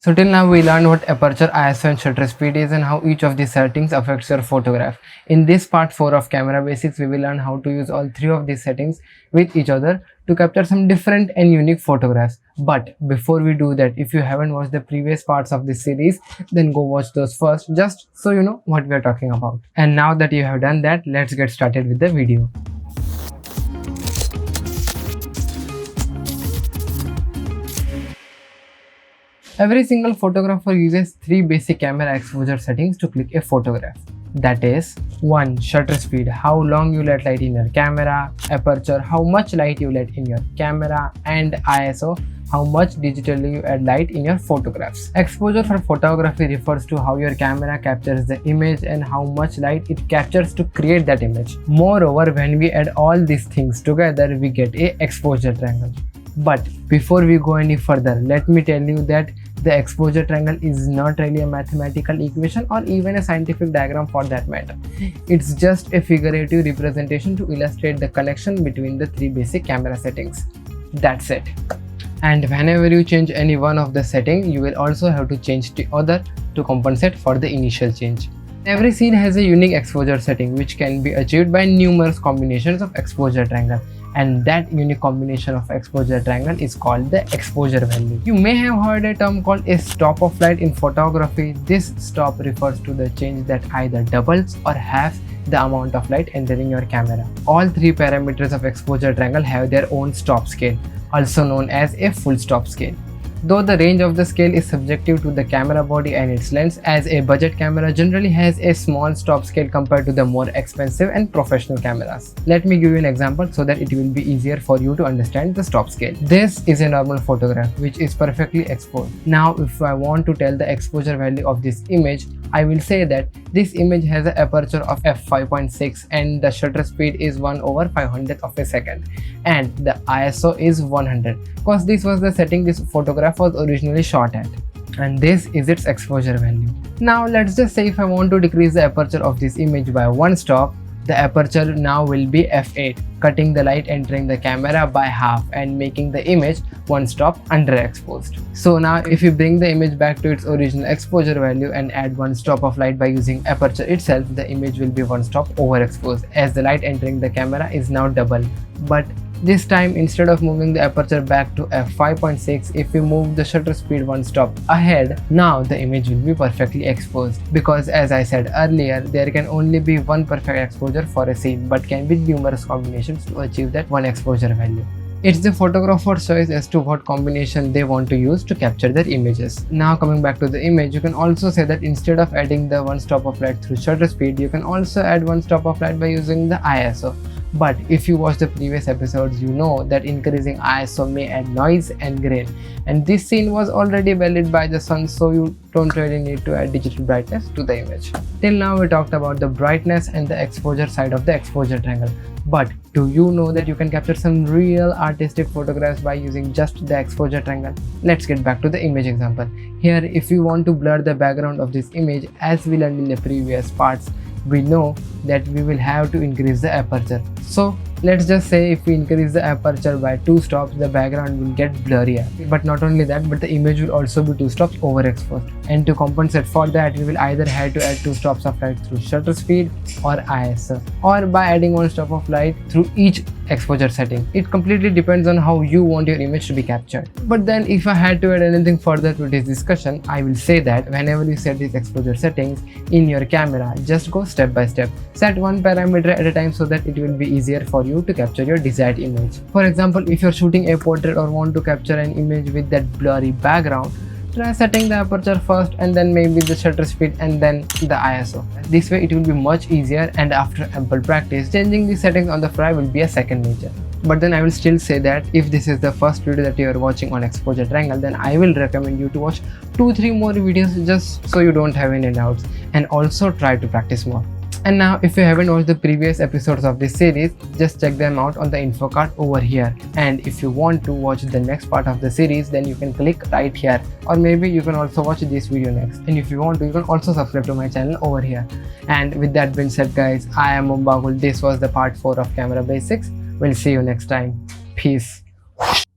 So till now we learned what aperture, ISO and shutter speed is and how each of these settings affects your photograph. In this part 4 of camera basics, we will learn how to use all 3 of these settings with each other to capture some different and unique photographs. But before we do that, if you haven't watched the previous parts of this series, then go watch those first, just so you know what we are talking about. And now that you have done that, let's get started with the video. Every single photographer uses 3 basic camera exposure settings to click a photograph. That is 1. Shutter speed, how long you let light in your camera, aperture, how much light you let in your camera, and ISO, how much digitally you add light in your photographs. Exposure for photography refers to how your camera captures the image and how much light it captures to create that image. Moreover, when we add all these things together, we get a exposure triangle. But before we go any further, let me tell you that the exposure triangle is not really a mathematical equation or even a scientific diagram for that matter. It's just a figurative representation to illustrate the connection between the 3 basic camera settings. That's it. And whenever you change any one of the settings, you will also have to change the other to compensate for the initial change. Every scene has a unique exposure setting which can be achieved by numerous combinations of exposure triangle, and that unique combination of exposure triangle is called the exposure value. You may have heard a term called a stop of light in photography. This stop refers to the change that either doubles or halves the amount of light entering your camera. All 3 parameters of exposure triangle have their own stop scale, also known as a full stop scale. Though the range of the scale is subjective to the camera body and its lens, as a budget camera generally has a small stop scale compared to the more expensive and professional cameras. Let me give you an example so that it will be easier for you to understand the stop scale. This is a normal photograph which is perfectly exposed. Now if I want to tell the exposure value of this image, I will say that this image has an aperture of f5.6 and the shutter speed is 1/500 of a second and the ISO is 100 because this was the setting this photograph was originally shot at, and this is its exposure value. Now let's just say if I want to decrease the aperture of this image by 1 stop, the aperture now will be f8, cutting the light entering the camera by half and making the image 1 stop underexposed. So now if you bring the image back to its original exposure value and add 1 stop of light by using aperture itself, the image will be 1 stop overexposed as the light entering the camera is now double. But this time, instead of moving the aperture back to f5.6, if we move the shutter speed 1 stop ahead, now the image will be perfectly exposed, because as I said earlier, there can only be one perfect exposure for a scene but can be numerous combinations to achieve that one exposure value. It's the photographer's choice as to what combination they want to use to capture their images. Now coming back to the image, you can also say that instead of adding the 1 stop of light through shutter speed, you can also add 1 stop of light by using the ISO. But if you watch the previous episodes, you know that increasing ISO may add noise and grain, and this scene was already valid by the sun, so you don't really need to add digital brightness to the image. Till now we talked about the brightness and the exposure side of the exposure triangle. But do you know that you can capture some real artistic photographs by using just the exposure triangle? Let's get back to the image example. Here, if you want to blur the background of this image, as we learned in the previous parts, we know that we will have to increase the aperture. So let's just say if we increase the aperture by 2 stops, the background will get blurrier. But not only that, but the image will also be 2 stops overexposed. And to compensate for that, we will either have to add 2 stops of light through shutter speed or ISO, or by adding 1 stop of light through each exposure setting. It completely depends on how you want your image to be captured. But then if I had to add anything further to this discussion, I will say that whenever you set these exposure settings in your camera, just go step by step. Set one parameter at a time so that it will be easier for you to capture your desired image. For example, if you're shooting a portrait or want to capture an image with that blurry background, try setting the aperture first and then maybe the shutter speed and then the ISO. This way it will be much easier, and after ample practice, changing the settings on the fly will be a second nature. But then I will still say that if this is the first video that you are watching on exposure triangle, then I will recommend you to watch 2-3 more videos just so you don't have any doubts, and also try to practice more. And now if you haven't watched the previous episodes of this series, just check them out on the info card over here. And if you want to watch the next part of the series, then you can click right here, or maybe you can also watch this video next. And if you want to, you can also subscribe to my channel over here. And with that being said guys, I am Mumbagul. This was the part 4 of Camera Basics. We'll see you next time. Peace.